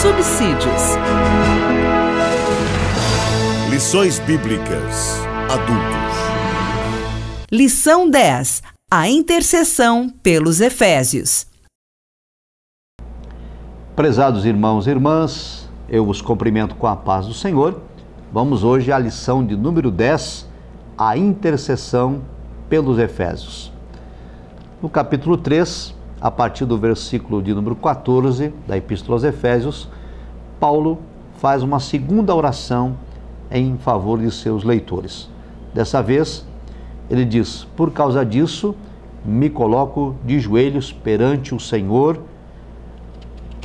Subsídios. Lições Bíblicas Adultos. Lição 10. A intercessão pelos Efésios. Prezados irmãos e irmãs, eu vos cumprimento com a paz do Senhor. Vamos hoje à lição de número 10, a intercessão pelos Efésios. No capítulo 3, a partir do versículo de número 14 da Epístola aos Efésios, Paulo faz uma segunda oração em favor de seus leitores. Dessa vez, ele diz: por causa disso, me coloco de joelhos perante o Senhor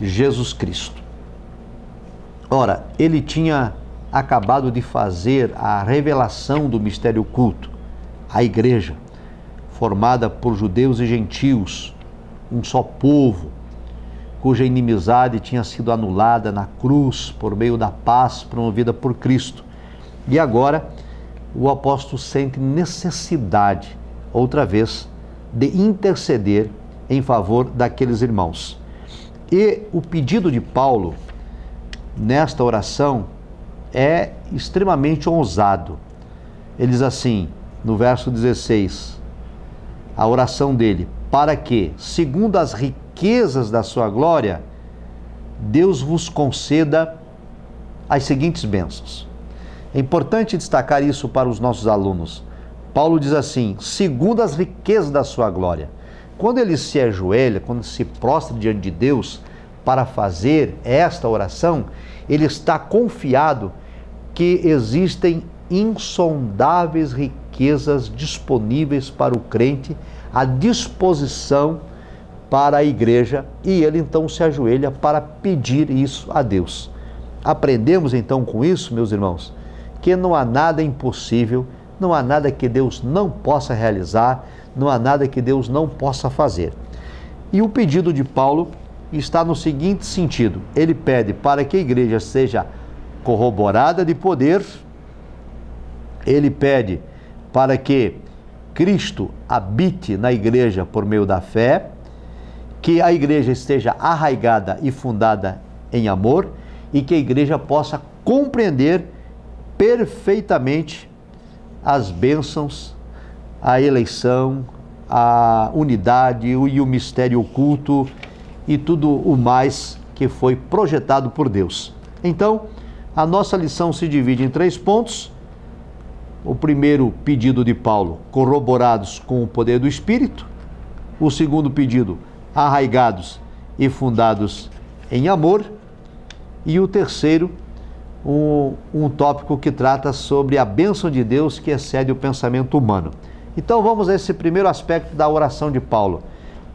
Jesus Cristo. Ora, ele tinha acabado de fazer a revelação do mistério oculto, a igreja, formada por judeus e gentios, um só povo, cuja inimizade tinha sido anulada na cruz por meio da paz promovida por Cristo. E agora o apóstolo sente necessidade, outra vez, de interceder em favor daqueles irmãos. E o pedido de Paulo nesta oração é extremamente ousado. Ele diz assim, no verso 16, a oração dele: para que, segundo as riquezas da sua glória, Deus vos conceda as seguintes bênçãos. É importante destacar isso para os nossos alunos. Paulo diz assim, segundo as riquezas da sua glória. Quando ele se ajoelha, quando se prostra diante de Deus para fazer esta oração, ele está confiado que existem insondáveis riquezas disponíveis para o crente, à disposição para a igreja, e ele então se ajoelha para pedir isso a Deus. Aprendemos então com isso, meus irmãos, que não há nada impossível, não há nada que Deus não possa realizar, não há nada que Deus não possa fazer. E o pedido de Paulo está no seguinte sentido: ele pede para que a igreja seja corroborada de poder, ele pede para que Cristo habite na igreja por meio da fé, que a igreja esteja arraigada e fundada em amor e que a igreja possa compreender perfeitamente as bênçãos, a eleição, a unidade e o mistério oculto e tudo o mais que foi projetado por Deus. Então, a nossa lição se divide em 3 pontos. O primeiro pedido de Paulo, corroborados com o poder do Espírito. O segundo pedido, arraigados e fundados em amor. E o terceiro, um tópico que trata sobre a bênção de Deus que excede o pensamento humano. Então vamos a esse primeiro aspecto da oração de Paulo.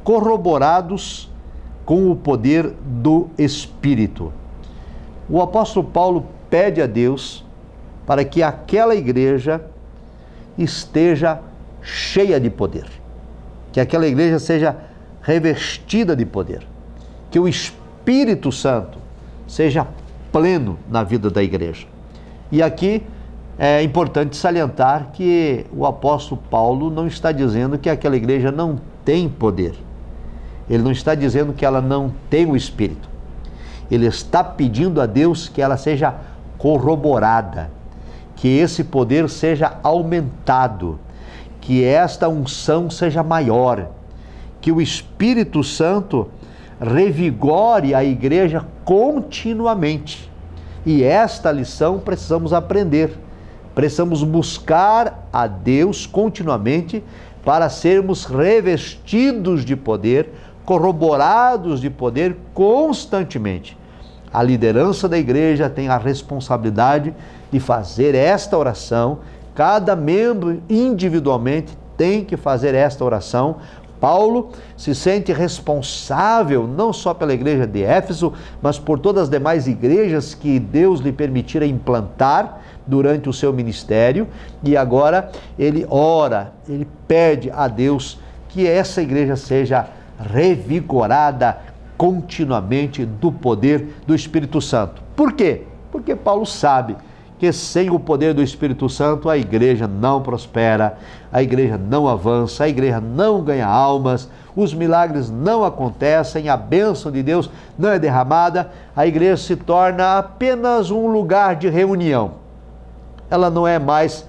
Corroborados com o poder do Espírito. O apóstolo Paulo pede a Deus para que aquela igreja esteja cheia de poder, que aquela igreja seja revestida de poder, que o Espírito Santo seja pleno na vida da igreja. E aqui é importante salientar que o apóstolo Paulo não está dizendo que aquela igreja não tem poder, ele não está dizendo que ela não tem o Espírito, ele está pedindo a Deus que ela seja corroborada, que esse poder seja aumentado, que esta unção seja maior, que o Espírito Santo revigore a igreja continuamente. E esta lição precisamos aprender. Precisamos buscar a Deus continuamente para sermos revestidos de poder, corroborados de poder constantemente. A liderança da igreja tem a responsabilidade de fazer esta oração. Cada membro individualmente tem que fazer esta oração, Paulo se sente responsável não só pela igreja de Éfeso, mas por todas as demais igrejas que Deus lhe permitira implantar durante o seu ministério, e agora ele ora, ele pede a Deus que essa igreja seja revigorada continuamente do poder do Espírito Santo. Por quê? Porque Paulo sabe que sem o poder do Espírito Santo a igreja não prospera, a igreja não avança, a igreja não ganha almas, os milagres não acontecem, a bênção de Deus não é derramada, a igreja se torna apenas um lugar de reunião. Ela não é mais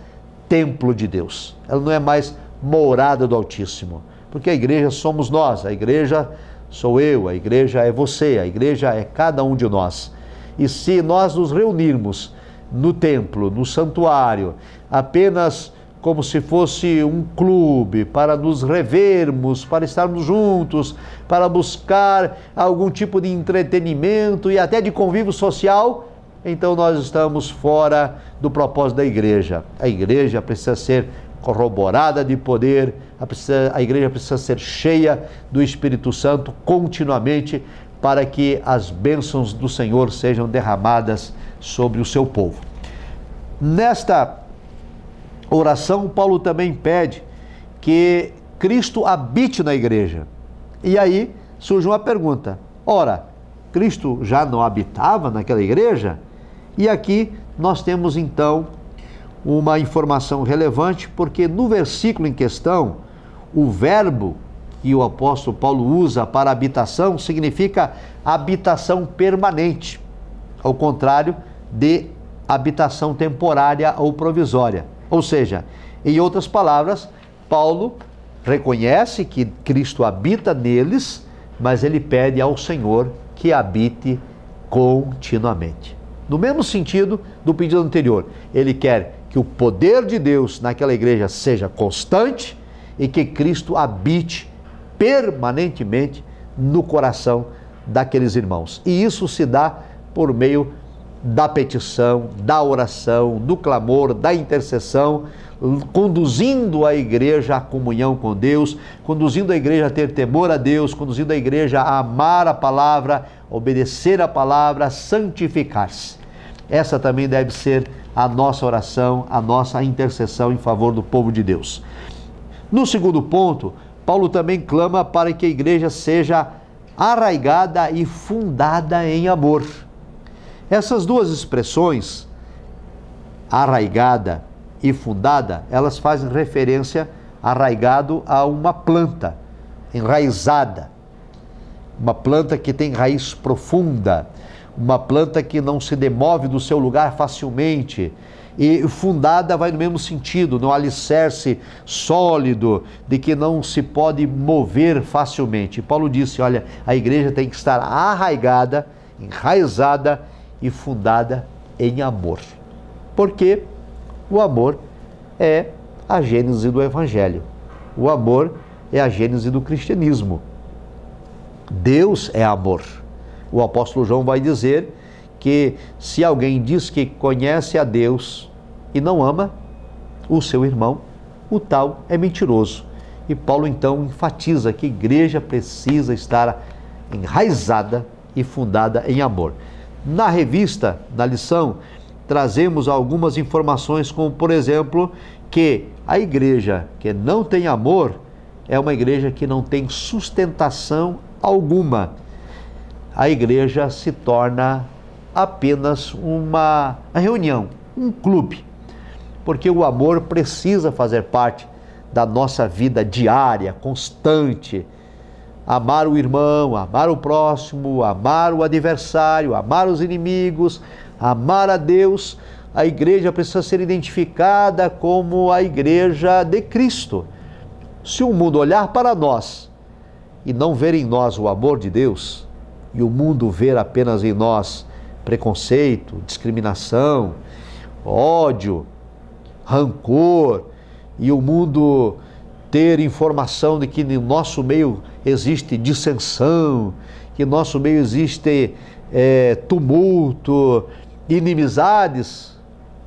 templo de Deus, ela não é mais morada do Altíssimo, porque a igreja somos nós, a igreja sou eu, a igreja é você, a igreja é cada um de nós. E se nós nos reunirmos no templo, no santuário, apenas como se fosse um clube, para nos revermos, para estarmos juntos, para buscar algum tipo de entretenimento e até de convívio social, então nós estamos fora do propósito da igreja. A igreja precisa ser corroborada de poder, a igreja precisa ser cheia do Espírito Santo continuamente, para que as bênçãos do Senhor sejam derramadas sobre o seu povo. Nesta oração, Paulo também pede que Cristo habite na igreja. E aí surge uma pergunta: ora, Cristo já não habitava naquela igreja? E aqui nós temos então uma informação relevante, porque no versículo em questão, o verbo que o apóstolo Paulo usa para habitação significa habitação permanente, ao contrário de habitação temporária ou provisória. Ou seja, em outras palavras, Paulo reconhece que Cristo habita neles, mas ele pede ao Senhor que habite continuamente. No mesmo sentido do pedido anterior, ele quer que o poder de Deus naquela igreja seja constante e que Cristo habite permanentemente no coração daqueles irmãos. E isso se dá por meio da petição, da oração, do clamor, da intercessão, conduzindo a igreja à comunhão com Deus, conduzindo a igreja a ter temor a Deus, conduzindo a igreja a amar a palavra, obedecer a palavra, santificar-se. Essa também deve ser a nossa oração, a nossa intercessão em favor do povo de Deus. No segundo ponto, Paulo também clama para que a igreja seja arraigada e fundada em amor. Essas duas expressões, arraigada e fundada, elas fazem referência, arraigado, a uma planta enraizada, uma planta que tem raiz profunda, uma planta que não se demove do seu lugar facilmente. E fundada vai no mesmo sentido, no alicerce sólido, de que não se pode mover facilmente. Paulo disse, olha, a igreja tem que estar arraigada, enraizada e fundada em amor. Porque o amor é a gênese do Evangelho. O amor é a gênese do cristianismo. Deus é amor. O apóstolo João vai dizer que se alguém diz que conhece a Deus e não ama o seu irmão, o tal é mentiroso. E Paulo então enfatiza que a igreja precisa estar enraizada e fundada em amor. Na revista, na lição, trazemos algumas informações, como por exemplo, que a igreja que não tem amor é uma igreja que não tem sustentação alguma. A igreja se torna apenas uma reunião, um clube, porque o amor precisa fazer parte da nossa vida diária, constante. Amar o irmão, amar o próximo, amar o adversário, amar os inimigos, amar a Deus. A igreja precisa ser identificada como a igreja de Cristo. Se o mundo olhar para nós e não ver em nós o amor de Deus, e o mundo ver apenas em nós preconceito, discriminação, ódio, rancor, e o mundo ter informação de que no nosso meio existe dissensão, que no nosso meio existe tumulto, inimizades,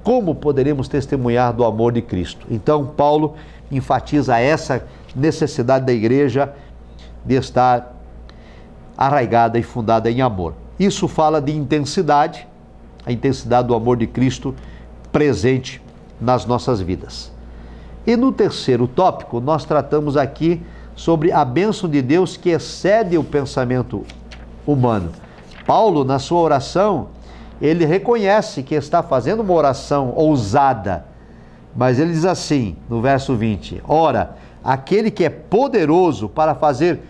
como poderemos testemunhar do amor de Cristo? Então, Paulo enfatiza essa necessidade da igreja de estar arraigada e fundada em amor. Isso fala de intensidade, a intensidade do amor de Cristo presente nas nossas vidas. E no terceiro tópico, nós tratamos aqui sobre a bênção de Deus que excede o pensamento humano. Paulo, na sua oração, ele reconhece que está fazendo uma oração ousada, mas ele diz assim, no verso 20, ora, aquele que é poderoso para fazer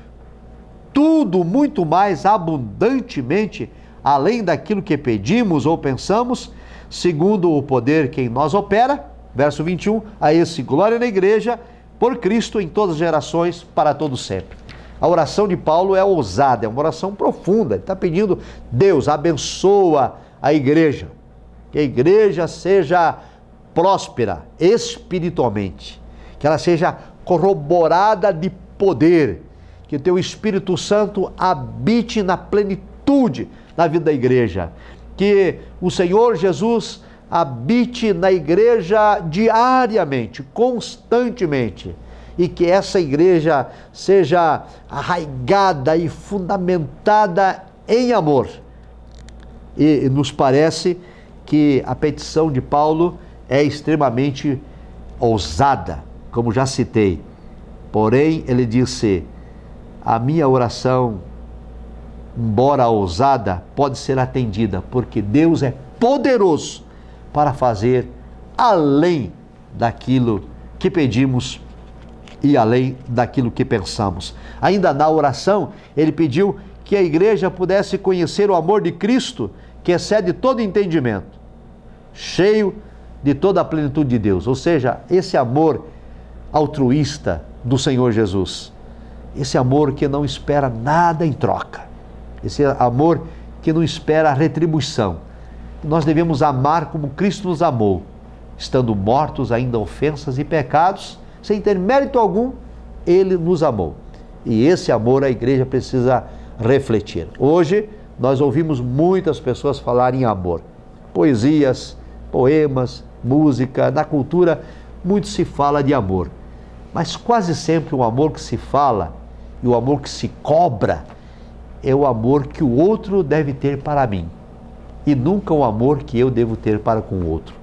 tudo muito mais abundantemente, além daquilo que pedimos ou pensamos, segundo o poder que em nós opera, verso 21, a esse glória na igreja, por Cristo em todas as gerações, para todo sempre. A oração de Paulo é ousada, é uma oração profunda, ele está pedindo, Deus abençoa a igreja, que a igreja seja próspera espiritualmente, que ela seja corroborada de poder, que o teu Espírito Santo habite na plenitude na vida da igreja, que o Senhor Jesus habite na igreja diariamente, constantemente, e que essa igreja seja arraigada e fundamentada em amor. E nos parece que a petição de Paulo é extremamente ousada, como já citei. Porém, ele disse, a minha oração, embora ousada, pode ser atendida, porque Deus é poderoso para fazer além daquilo que pedimos e além daquilo que pensamos. Ainda na oração, ele pediu que a igreja pudesse conhecer o amor de Cristo, que excede todo entendimento, cheio de toda a plenitude de Deus. Ou seja, esse amor altruísta do Senhor Jesus, esse amor que não espera nada em troca, esse amor que não espera a retribuição. Nós devemos amar como Cristo nos amou, estando mortos ainda ofensas e pecados, sem ter mérito algum, Ele nos amou. E esse amor a igreja precisa refletir. Hoje, nós ouvimos muitas pessoas falarem em amor. Poesias, poemas, música, na cultura, muito se fala de amor. Mas quase sempre o amor que se fala e o amor que se cobra é o amor que o outro deve ter para mim e nunca o amor que eu devo ter para com o outro.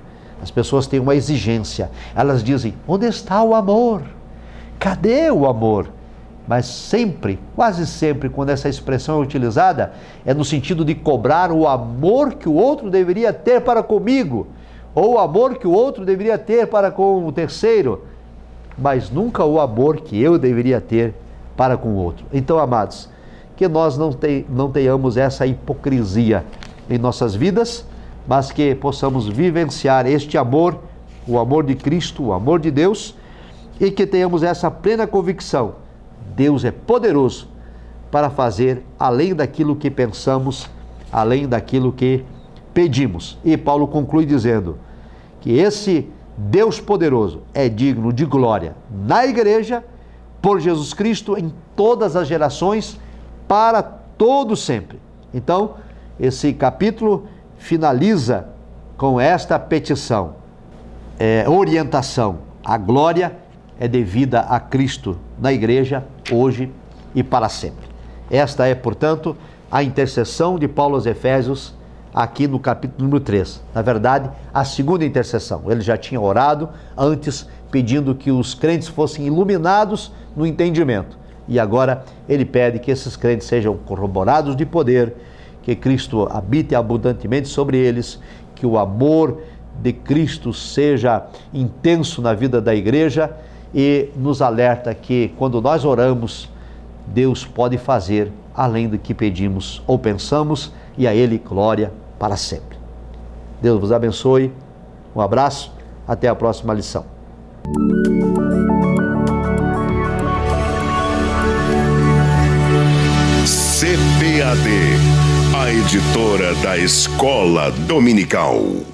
As pessoas têm uma exigência, elas dizem, onde está o amor? Cadê o amor? Mas sempre, quase sempre, quando essa expressão é utilizada, é no sentido de cobrar o amor que o outro deveria ter para comigo, ou o amor que o outro deveria ter para com o terceiro, mas nunca o amor que eu deveria ter para com o outro. Então, amados, que nós não tenhamos essa hipocrisia em nossas vidas, mas que possamos vivenciar este amor, o amor de Cristo, o amor de Deus, e que tenhamos essa plena convicção, Deus é poderoso para fazer além daquilo que pensamos, além daquilo que pedimos. E Paulo conclui dizendo que esse Deus poderoso é digno de glória na igreja, por Jesus Cristo, em todas as gerações, para todo sempre. Então, esse capítulo finaliza com esta petição, orientação. A glória é devida a Cristo na igreja, hoje e para sempre. Esta é, portanto, a intercessão de Paulo aos Efésios, aqui no capítulo número 3. Na verdade, a segunda intercessão. Ele já tinha orado antes, pedindo que os crentes fossem iluminados no entendimento. E agora ele pede que esses crentes sejam corroborados de poder, que Cristo habite abundantemente sobre eles, que o amor de Cristo seja intenso na vida da igreja, e nos alerta que quando nós oramos, Deus pode fazer além do que pedimos ou pensamos, e a Ele glória para sempre. Deus vos abençoe, um abraço, até a próxima lição. CPAD, a editora da Escola Dominical.